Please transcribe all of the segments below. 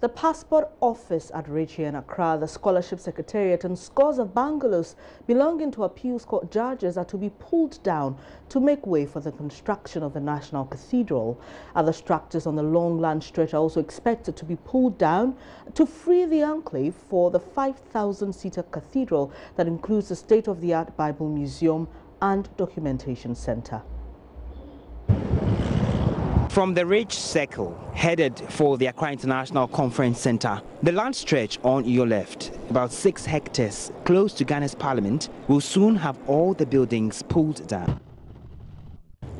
The Passport Office at Ritchie and Accra, the Scholarship Secretariat and scores of bungalows belonging to appeals court judges are to be pulled down to make way for the construction of the National Cathedral. Other structures on the long land stretch are also expected to be pulled down to free the enclave for the 5,000-seater cathedral that includes the state-of-the-art Bible Museum and Documentation Center. From the Ridge Circle, headed for the Accra International Conference Center, the land stretch on your left, about 6 hectares close to Ghana's Parliament, will soon have all the buildings pulled down.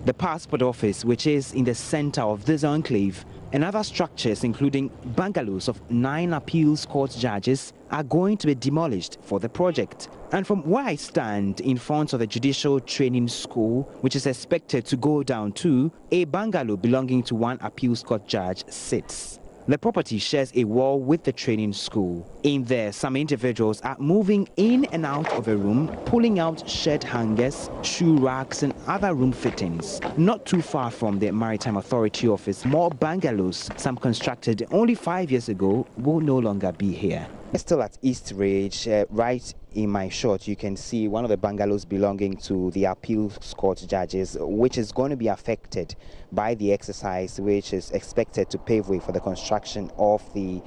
The Passport Office, which is in the center of this enclave, and other structures, including bungalows of 9 appeals court judges, are going to be demolished for the project. And from where I stand in front of the Judicial Training School, which is expected to go down to, a bungalow belonging to one appeals court judge sits. The property shares a wall with the training school. In there, some individuals are moving in and out of a room, pulling out shirt hangers, shoe racks and other room fittings. Not too far from the Maritime Authority office, more bungalows, some constructed only 5 years ago, will no longer be here. Still at East Ridge, right in my shot, you can see one of the bungalows belonging to the appeals court judges, which is going to be affected by the exercise, which is expected to pave way for the construction of the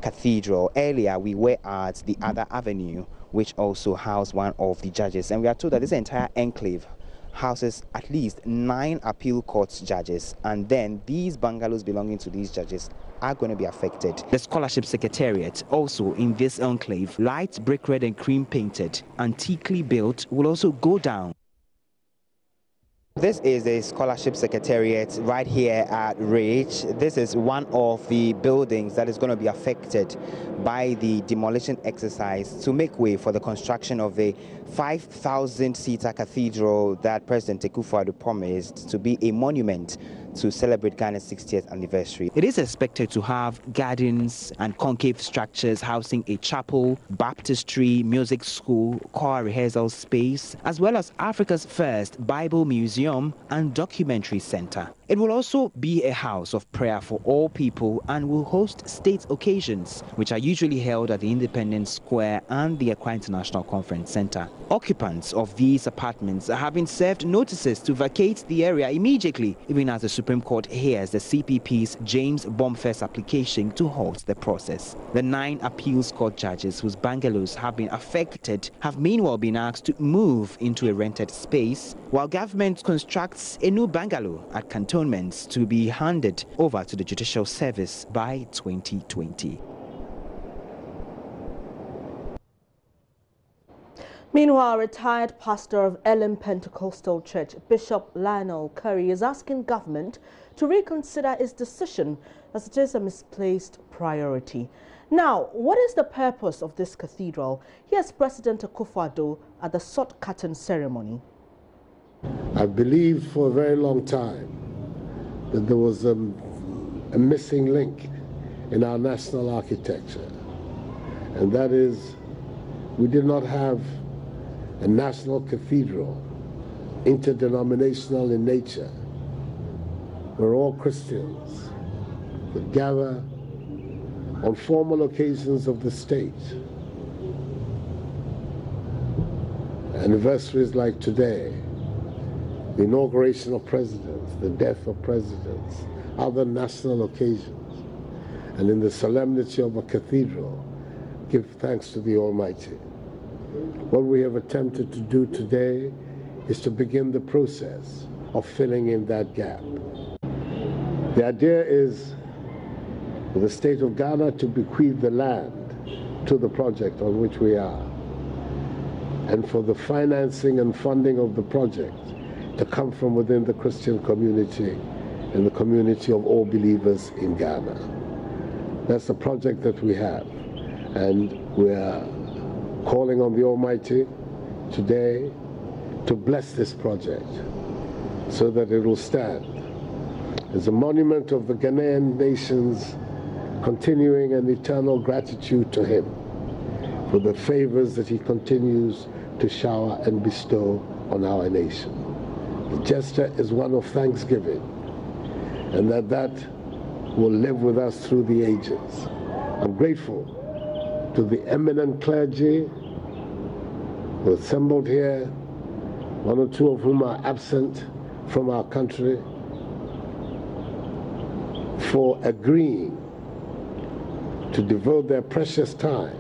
cathedral. Earlier, we were at the other avenue, which also housed one of the judges, and we are told that this entire enclave houses at least 9 appeal court judges, and then these bungalows belonging to these judges are going to be affected. The Scholarship Secretariat, also in this enclave, light brick red and cream painted, antiquely built, will also go down. This is the Scholarship Secretariat right here at Ridge. This is one of the buildings that is going to be affected by the demolition exercise to make way for the construction of the 5,000-seater cathedral that President Akufo-Addo promised to be a monument to celebrate Ghana's 60th anniversary. It is expected to have gardens and concave structures housing a chapel, baptistry, music school, choir rehearsal space, as well as Africa's first Bible Museum and Documentary Center. It will also be a house of prayer for all people and will host state occasions, which are usually held at the Independence Square and the Accra International Conference Center. Occupants of these apartments have been served notices to vacate the area immediately, even as the Supreme Court hears the CPP's James Bomfest application to halt the process. The 9 appeals court judges whose bungalows have been affected have meanwhile been asked to move into a rented space, while government constructs a new bungalow at cantonments to be handed over to the Judicial Service by 2020. Meanwhile, retired pastor of Elim Pentecostal Church, Bishop Lionel Curry, is asking government to reconsider its decision as it is a misplaced priority. Now, what is the purpose of this cathedral? Here's President Akufo-Addo at the sod curtain ceremony. I believed for a very long time that there was a missing link in our national architecture, and that is we did not have a national cathedral, interdenominational in nature, where all Christians would gather on formal occasions of the state, anniversaries like today, the inauguration of presidents, the death of presidents, other national occasions, and in the solemnity of a cathedral, give thanks to the Almighty. What we have attempted to do today is to begin the process of filling in that gap. The idea is for the state of Ghana to bequeath the land to the project on which we are, and for the financing and funding of the project to come from within the Christian community and the community of all believers in Ghana. That's the project that we have, and we are calling on the Almighty today to bless this project so that it will stand as a monument of the Ghanaian nation's continuing and eternal gratitude to him for the favors that he continues to shower and bestow on our nation. The gesture is one of thanksgiving, and that will live with us through the ages. I'm grateful to the eminent clergy who assembled here, one or two of whom are absent from our country, for agreeing to devote their precious time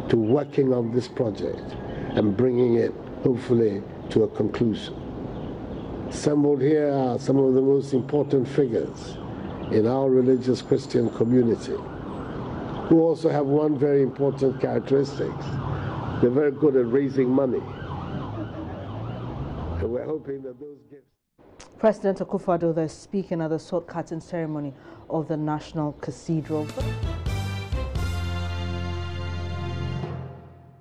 to working on this project and bringing it, hopefully, to a conclusion. Assembled here are some of the most important figures in our religious Christian community, who also have one very important characteristic. They're very good at raising money. And we're hoping that those gifts... President Akufo-Addo is speaking at the sword cutting ceremony of the National Cathedral.